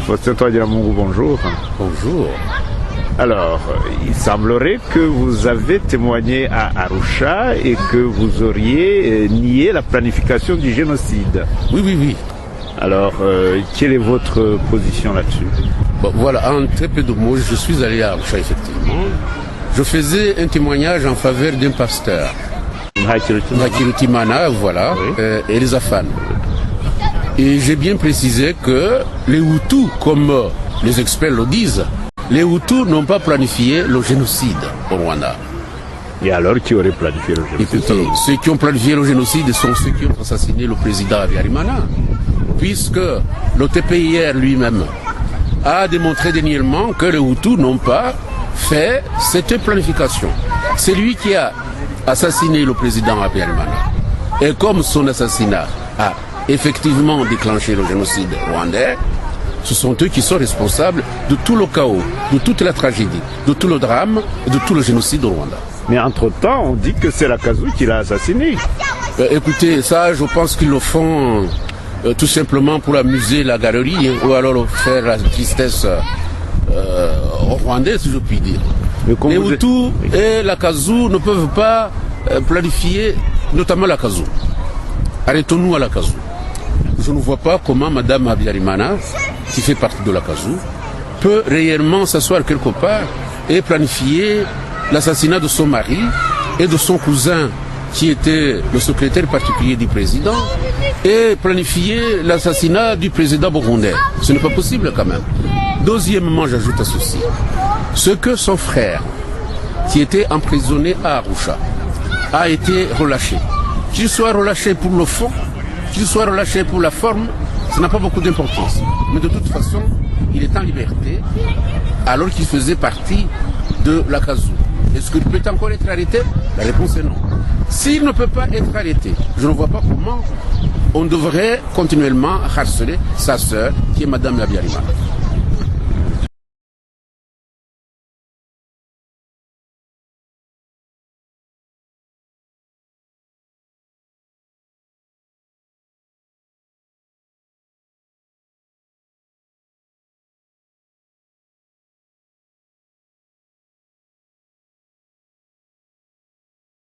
Faustin Touadéra-Mungu, bonjour. Bonjour. Alors, il semblerait que vous avez témoigné à Arusha et que vous auriez nié la planification du génocide. Oui. Alors, quelle est votre position là-dessus? Bon, voilà, en très peu de mots, je suis allé à Arusha, effectivement. Je faisais un témoignage en faveur d'un pasteur. Nhakirutimana, voilà, oui. Et les Afan. Et j'ai bien précisé que les Hutus, comme les experts le disent, les Hutus n'ont pas planifié le génocide au Rwanda. Et alors, qui aurait planifié le génocide? Écoutez, ceux qui ont planifié le génocide sont ceux qui ont assassiné le président Habyarimana, puisque le TPIR lui-même a démontré dernièrement que les Hutus n'ont pas fait cette planification. C'est lui qui a assassiné le président Habyarimana. Et comme son assassinat a effectivement déclenché le génocide rwandais, ce sont eux qui sont responsables de tout le chaos, de toute la tragédie, de tout le drame, de tout le génocide au Rwanda. Mais entre-temps, on dit que c'est Lakazu qui l'a assassiné. Écoutez, ça, je pense qu'ils le font tout simplement pour amuser la galerie, ou alors faire la tristesse aux Rwandais, si je puis dire. Les Hutus et Lakazu ne peuvent pas planifier, notamment Lakazu. Arrêtons-nous à Lakazu. Je ne vois pas comment Madame Habyarimana, qui fait partie de Lakazu, peut réellement s'asseoir quelque part et planifier l'assassinat de son mari et de son cousin qui était le secrétaire particulier du président et planifier l'assassinat du président burundais. Ce n'est pas possible quand même. Deuxièmement, j'ajoute à ceci, ce que son frère, qui était emprisonné à Arusha, a été relâché. Qu'il soit relâché pour le fond, qu'il soit relâché pour la forme, ça n'a pas beaucoup d'importance. Mais de toute façon, il est en liberté alors qu'il faisait partie de Lakazu. Est-ce qu'il peut encore être arrêté? La réponse est non. S'il ne peut pas être arrêté, je ne vois pas comment on devrait continuellement harceler sa sœur, qui est Madame Habyarimana.